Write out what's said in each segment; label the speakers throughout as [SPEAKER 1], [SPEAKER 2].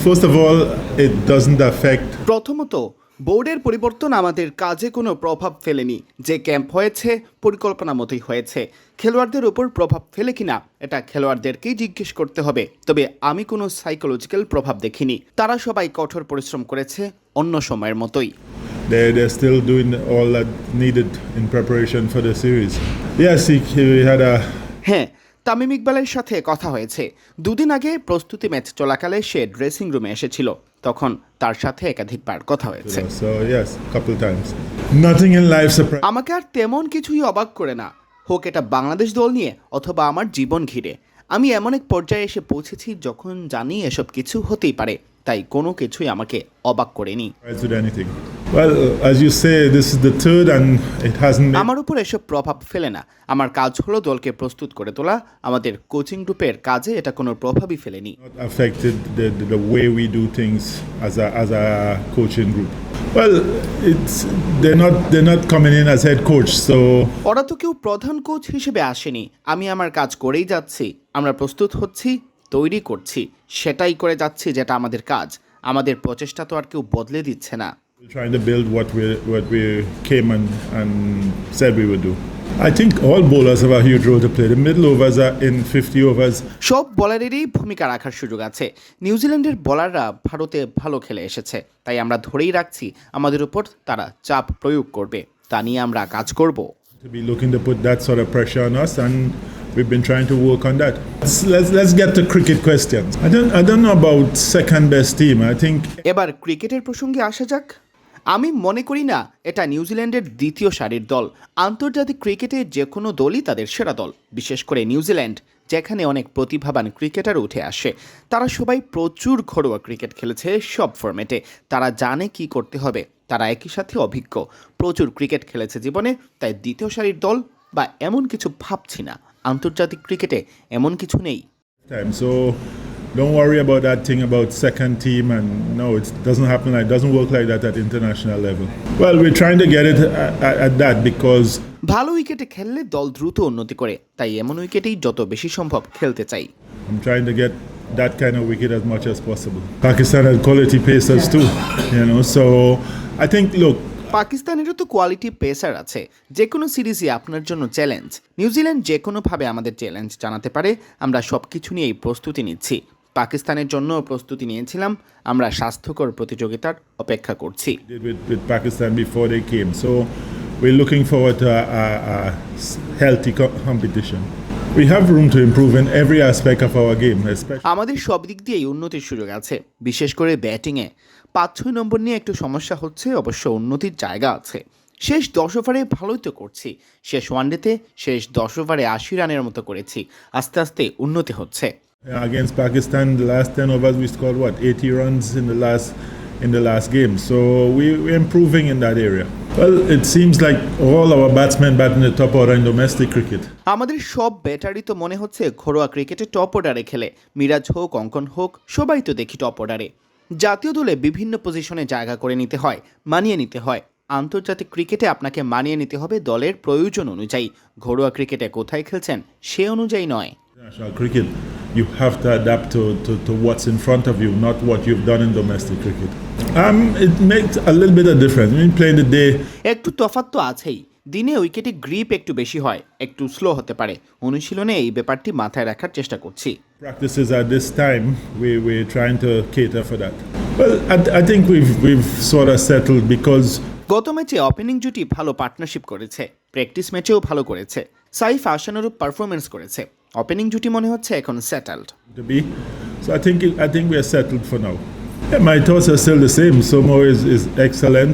[SPEAKER 1] First of all, it doesn't affect.
[SPEAKER 2] প্রথমত বোর্ডের পরিবর্তন আমাদের কাজে কোনো প্রভাব ফেলেনি। যে ক্যাম্প হয়েছে পরিকল্পনা মতোই হয়েছে। খেলোয়াড়দের উপর প্রভাব ফেলে কিনা এটা খেলোয়াড়দেরকেই জিজ্ঞেস করতে হবে। তবে আমি কোনো সাইকোলজিক্যাল প্রভাব দেখিনি। তারা সবাই কঠোর পরিশ্রম করেছে অন্য সময়ের মতোই।
[SPEAKER 1] They're still doing all that needed in preparation for the series. Yes, we had a.
[SPEAKER 2] হ্যাঁ, তামিম ইকবালের সাথে কথা হয়েছে। দুদিন আগে প্রস্তুতি ম্যাচ চলাকালে সে ড্রেসিং রুমে এসেছিল। তখন তার সাথে একাধিকবার কথা হয়েছে।
[SPEAKER 1] So yes, couple times. Nothing in life surprise.
[SPEAKER 2] আমাকে আর তেমন কিছুই অবাক করে না, হোক এটা বাংলাদেশ দল নিয়ে অথবা আমার জীবন ঘিরে। আমি এমন এক পর্যায়ে এসে পৌঁছেছি যখন জানি এসব কিছু হতেই পারে, তাই কোনো কিছুই আমাকে অবাক করেনি।
[SPEAKER 1] With anything. Well, as you say, this is the third, and it hasn't made.
[SPEAKER 2] আমার উপর এসব প্রভাব ফেলে না। আমার কাজ হলো দলকে প্রস্তুত করে তোলা। আমাদের কোচিং গ্রুপের কাজে এটা কোনো প্রভাবই ফেলেনি।
[SPEAKER 1] Not affected the way we do things as a coaching group. Well, they're not coming in as head coach, so.
[SPEAKER 2] ওরা তো কেউ প্রধান কোচ হিসেবে আসেনি। আমি আমার কাজ করেই যাচ্ছি। আমরা প্রস্তুত হচ্ছি, তৈরি করছি, সেটাই করে যাচ্ছি যেটা আমাদের কাজ। আমাদের প্রচেষ্টা তো আর কেউ বদলে দিচ্ছে না।
[SPEAKER 1] We're trying to build what we came and said we would do. I think all bowlers have a huge role to play. The middle overs are in 50 overs.
[SPEAKER 2] সব বলারেরই ভূমিকা রাখার সুযোগ আছে। নিউজিল্যান্ডের বলাররা ভারতে ভালো খেলে এসেছে, তাই আমরা ধরেই রাখছি আমাদের উপর তারা চাপ প্রয়োগ করবে। তা নিয়ে আমরা কাজ করব।
[SPEAKER 1] To be looking to put that sort of pressure on us, and we've been trying to work on that. Let's get to cricket questions. I don't know about second best team. I think
[SPEAKER 2] এবার ক্রিকেটের প্রসঙ্গে আসা যাক। আমি মনে করি না এটা নিউজিল্যান্ডের দ্বিতীয় সারির দল। আন্তর্জাতিক ক্রিকেটে যে কোনো দলই তাদের সেরা দল, বিশেষ করে নিউজিল্যান্ড, যেখানে অনেক প্রতিভাবান ক্রিকেটার উঠে আসে। তারা সবাই প্রচুর ঘরোয়া ক্রিকেট খেলেছে সব ফরম্যাটে। তারা জানে কি করতে হবে। তারা একই সাথে অভিজ্ঞ, প্রচুর ক্রিকেট খেলেছে জীবনে। তাই দ্বিতীয় সারির দল বা এমন কিছু ভাবছি না। আন্তর্জাতিক ক্রিকেটে এমন কিছু নেই।
[SPEAKER 1] time. So don't worry about that thing about second team, and no, it doesn't happen. It doesn't work like that at international level. Well, we're trying to get it at that because
[SPEAKER 2] ভালো উইকেটে খেললে দল দ্রুত উন্নতি করে, তাই এমন উইকেটেই যত বেশি সম্ভব খেলতে চাই।
[SPEAKER 1] I'm trying to get that kind of wicket as much as possible. Pakistan has quality pacers too, So I think, look,
[SPEAKER 2] পাকিস্তানেরও তো কোয়ালিটি পেসার আছে। যে কোনো সিরিজই আপনার জন্য চ্যালেঞ্জ। নিউজিল্যান্ড যে কোনোভাবে আমাদের চ্যালেঞ্জ জানাতে পারে। আমরা সব কিছু নিয়েই প্রস্তুতি নিচ্ছি। পাকিস্তানের জন্য প্রস্তুতি নিয়েছিলাম। আমরা স্বাস্থ্যকর প্রতিযোগিতার অপেক্ষা করছি।
[SPEAKER 1] did with Pakistan before they came. So we're looking forward to a healthy competition. We have room to improve in every aspect of our game, especially.
[SPEAKER 2] আমাদের সব দিক দিয়েই উন্নতির সুযোগ আছে, বিশেষ করে ব্যাটিংয়ে। 5-6 নম্বর নিয়ে একটু সমস্যা হচ্ছে, অবশ্য উন্নতির জায়গা আছে। শেষ 10 ওভারে ভালোই তো করছি। শেষ ওয়ানডেতে শেষ 10 ওভারে 80 রানের মতো করেছি। আস্তে আস্তে উন্নতি হচ্ছে।
[SPEAKER 1] Against Pakistan, the last 10 overs we scored 80 runs in the last game. So we're improving in that area. Well, it seems like all our batsmen bat in the top order in domestic cricket.
[SPEAKER 2] আমাদের সব ব্যাটারই তো মনে হচ্ছে ঘরোয়া ক্রিকেটে top অর্ডারে খেলে। মিরাজ হোক, অঙ্কন হোক, সবাই তো দেখি টপ অর্ডারে। জাতীয় দলে বিভিন্ন পজিশনে জায়গা করে নিতে হয়, মানিয়ে নিতে হয়। আন্তর্জাতিক ক্রিকেটে আপনাকে মানিয়ে নিতে হবে দলের প্রয়োজন অনুযায়ী। ঘরোয়া ক্রিকেটে কোথায় খেলছেন সে অনুযায়ী নয়।
[SPEAKER 1] International cricket, you have to adapt to what's in front of you, not what you've done in domestic cricket. It makes a little bit of difference. When you play in the day,
[SPEAKER 2] একটু তফাৎ তো আছেই। দিনে উইকেটে grip একটু বেশি হয়, একটু স্লো হতে পারে। অনুশীলনে এই ব্যাপারটি মাথায় রাখার চেষ্টা করছি।
[SPEAKER 1] practices at this time, we're trying to cater for that. Well, I think we've sort of settled because
[SPEAKER 2] গত ম্যাচে ওপেনিং জুটি ভালো পার্টনারশিপ করেছে, প্র্যাকটিস ম্যাচেও ভালো করেছে। সাইফ আশানুরূপ পারফরমেন্স করেছে। ওপেনিং জুটি মনে হচ্ছে এখন settled.
[SPEAKER 1] to be. So I think we are settled for now. Yeah, my thoughts are still the same. Somo is excellent.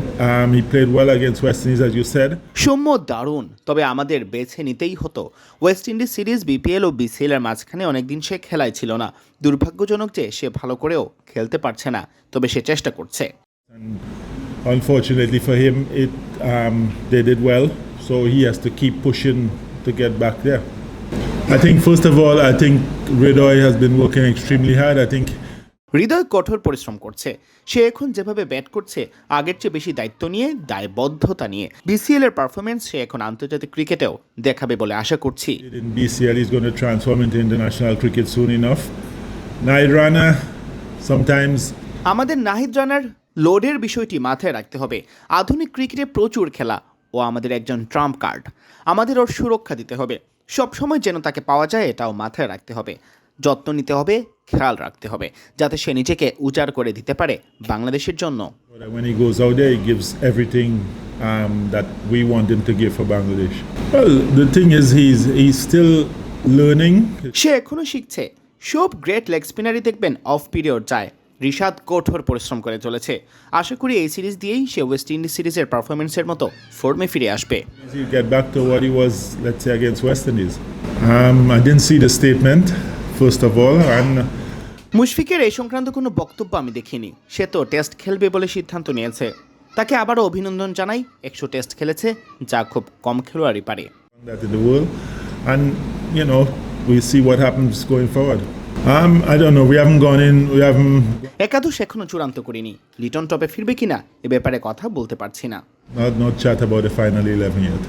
[SPEAKER 1] He played well against West Indies, as you said.
[SPEAKER 2] Soumya দারুণ, তবে আমাদের বেছে নিতেই হতো। ওয়েস্ট ইন্ডিজ সিরিজ, বিপিএল ও BCL এর মাঝখানে অনেকদিন সে খেলায় ছিল না। দুর্ভাগ্যজনক যে সে ভালো করেও খেলতে পারছে না, তবে সে চেষ্টা করছে।
[SPEAKER 1] Unfortunately for him, they did well, so he has to keep pushing to get back there. I think first of all, Ridoy has been working extremely hard. I think
[SPEAKER 2] হৃদয় কঠোর পরিশ্রম করছে। সে এখন যেভাবে ব্যাট করছে, আগের চেয়ে বেশি দায়িত্ব নিয়ে, দায়বদ্ধতা নিয়ে। বিসিএল এর পারফরমেন্স সে এখন আন্তর্জাতিক ক্রিকেটেও দেখাবে বলে আশা করছি।
[SPEAKER 1] in BCL he's going to transform into international cricket soon enough. Nairana, Sometimes
[SPEAKER 2] আমাদের নাহিদ রানার লোডের বিষয়টি মাথায় রাখতে হবে। আধুনিক ক্রিকেটে প্রচুর খেলা, ও আমাদের একজন ট্রাম্প কার্ড। আমাদের ওর সুরক্ষা দিতে হবে, সবসময় যেন তাকে পাওয়া যায় এটাও মাথায় রাখতে হবে। যত্ন নিতে হবে, খেয়াল রাখতে হবে, যাতে সে নিজেকে উজাড় করে দিতে পারে বাংলাদেশের জন্য।
[SPEAKER 1] when he goes out there, he gives everything that we want him to give for Bangladesh. Well, the thing is, he's still learning.
[SPEAKER 2] সে এখনও শিখছে। সব গ্রেট লেগ স্পিনারই দেখবেন অফ পিরিয়ড যায়। রিশাদ কঠোর পরিশ্রম করে চলেছে। আশা করি এই সিরিজ দিয়েই সে ওয়েস্ট ইন্ডিজ সিরিজের পারফরমেন্সের মতো ফর্মে ফিরে আসবে।
[SPEAKER 1] He'll get back to what he was, let's say, against West Indies. I didn't see the statement, first of all, and
[SPEAKER 2] মুশফিকের এই সংক্রান্ত কোনো বক্তব্য আমি দেখিনি। সে তো টেস্ট খেলবে বলে সিদ্ধান্ত নিয়েছে। তাকে আবারও অভিনন্দন জানাই। 100 টেস্ট খেলেছে, যা খুব কম খেলোয়াড়ই পারে।
[SPEAKER 1] that in the world, and we see what happens going forward. I don't know. We haven't.
[SPEAKER 2] একাদশ এখনো চূড়ান্ত করিনি। লিটন টপে ফিরবে কিনা এ ব্যাপারে কথা বলতে পারছি না।
[SPEAKER 1] Not chat about the final 11 yet.